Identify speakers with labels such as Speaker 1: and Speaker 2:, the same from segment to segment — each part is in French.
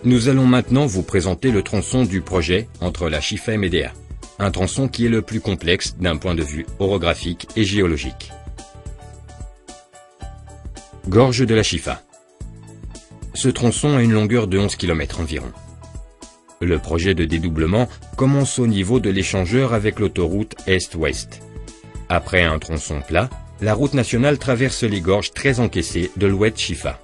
Speaker 1: Nous allons maintenant vous présenter le tronçon du projet entre la Chifa et Médéa. Un tronçon qui est le plus complexe d'un point de vue orographique et géologique. Gorge de la Chifa. Ce tronçon a une longueur de 11 km environ. Le projet de dédoublement commence au niveau de l'échangeur avec l'autoroute Est-Ouest. Après un tronçon plat, la route nationale traverse les gorges très encaissées de l'Oued Chifa.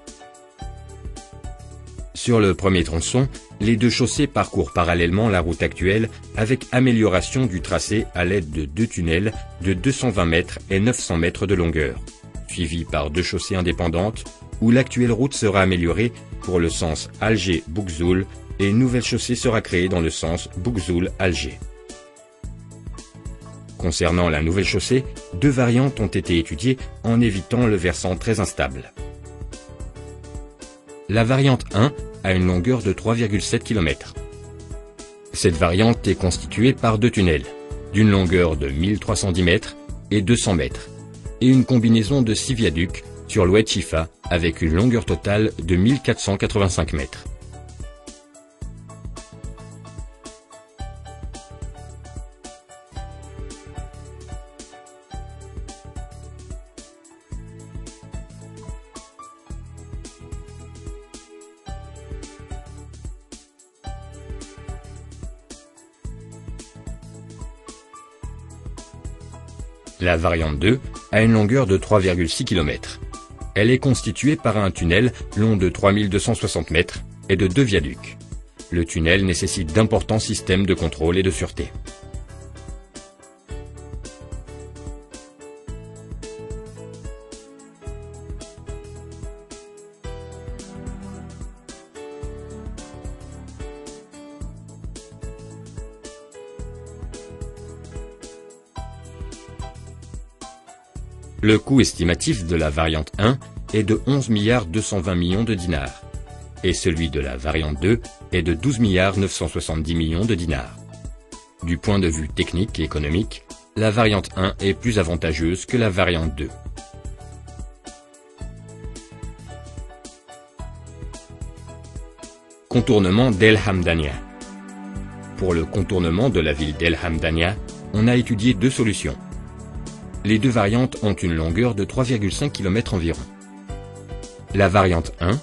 Speaker 1: Sur le premier tronçon, les deux chaussées parcourent parallèlement la route actuelle avec amélioration du tracé à l'aide de deux tunnels de 220 mètres et 900 mètres de longueur, suivis par deux chaussées indépendantes où l'actuelle route sera améliorée pour le sens Alger-Bougzoul et une nouvelle chaussée sera créée dans le sens Bougzoul-Alger. Concernant la nouvelle chaussée, deux variantes ont été étudiées en évitant le versant très instable. La variante 1 a une longueur de 3,7 km. Cette variante est constituée par deux tunnels, d'une longueur de 1310 mètres et 200 mètres, et une combinaison de 6 viaducs sur l'Oued Chifa avec une longueur totale de 1485 mètres. La variante 2 a une longueur de 3,6 km. Elle est constituée par un tunnel long de 3260 mètres et de deux viaducs. Le tunnel nécessite d'importants systèmes de contrôle et de sûreté. Le coût estimatif de la variante 1 est de 11 220 millions de dinars et celui de la variante 2 est de 12 970 millions de dinars. Du point de vue technique et économique, la variante 1 est plus avantageuse que la variante 2. Contournement d'El Hamdania. Pour le contournement de la ville d'El Hamdania, on a étudié deux solutions. Les deux variantes ont une longueur de 3,5 km environ. La variante 1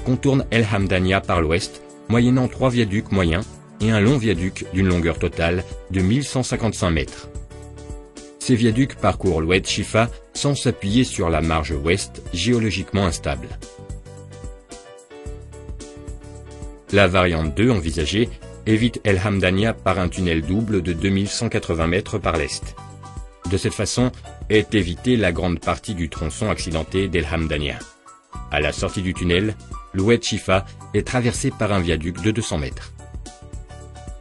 Speaker 1: contourne El Hamdania par l'ouest, moyennant 3 viaducs moyens et un long viaduc d'une longueur totale de 1155 mètres. Ces viaducs parcourent l'Oued Chifa sans s'appuyer sur la marge ouest géologiquement instable. La variante 2 envisagée évite El Hamdania par un tunnel double de 2180 mètres par l'est. De cette façon, est évitée la grande partie du tronçon accidenté d'El Hamdania. À la sortie du tunnel, l'Oued Chifa est traversé par un viaduc de 200 mètres.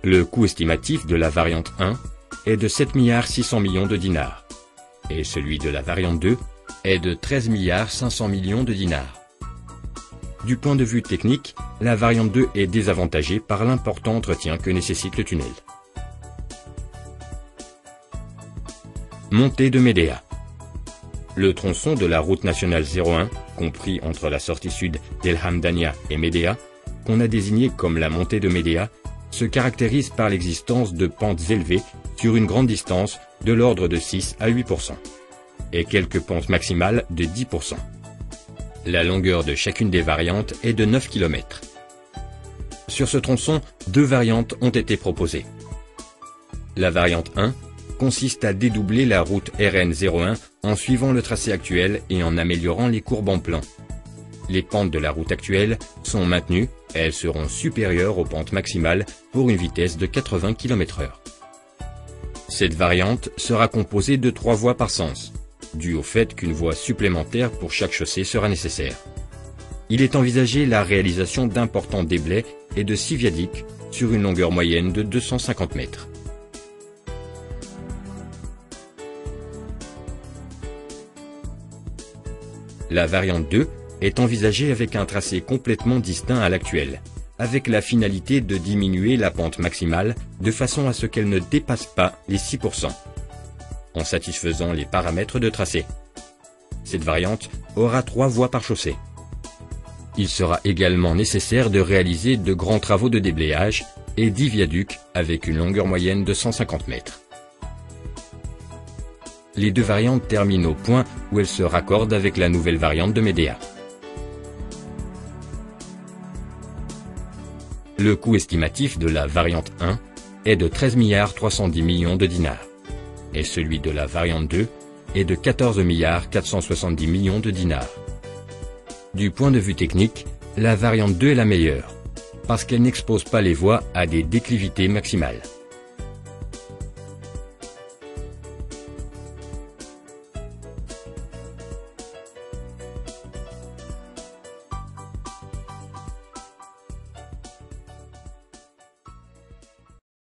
Speaker 1: Le coût estimatif de la variante 1 est de 7 600 millions de dinars et celui de la variante 2 est de 13 500 millions de dinars. Du point de vue technique, la variante 2 est désavantagée par l'important entretien que nécessite le tunnel. Montée de Médéa. Le tronçon de la route nationale 01, compris entre la sortie sud d'El Hamdania et Médéa, qu'on a désigné comme la montée de Médéa, se caractérise par l'existence de pentes élevées sur une grande distance de l'ordre de 6 à 8%, et quelques pentes maximales de 10%. La longueur de chacune des variantes est de 9 km. Sur ce tronçon, deux variantes ont été proposées. La variante 1 consiste à dédoubler la route RN01 en suivant le tracé actuel et en améliorant les courbes en plan. Les pentes de la route actuelle sont maintenues, elles seront supérieures aux pentes maximales pour une vitesse de 80 km/h. Cette variante sera composée de 3 voies par sens, dû au fait qu'une voie supplémentaire pour chaque chaussée sera nécessaire. Il est envisagé la réalisation d'importants déblais et de 6 viaducs sur une longueur moyenne de 250 mètres. La variante 2 est envisagée avec un tracé complètement distinct à l'actuel, avec la finalité de diminuer la pente maximale de façon à ce qu'elle ne dépasse pas les 6%, en satisfaisant les paramètres de tracé. Cette variante aura 3 voies par chaussée. Il sera également nécessaire de réaliser de grands travaux de déblayage et 10 viaducs avec une longueur moyenne de 150 mètres. Les deux variantes terminent au point où elles se raccordent avec la nouvelle variante de Medea. Le coût estimatif de la variante 1 est de 13 310 millions de dinars et celui de la variante 2 est de 14 470 millions de dinars. Du point de vue technique, la variante 2 est la meilleure, parce qu'elle n'expose pas les voies à des déclivités maximales.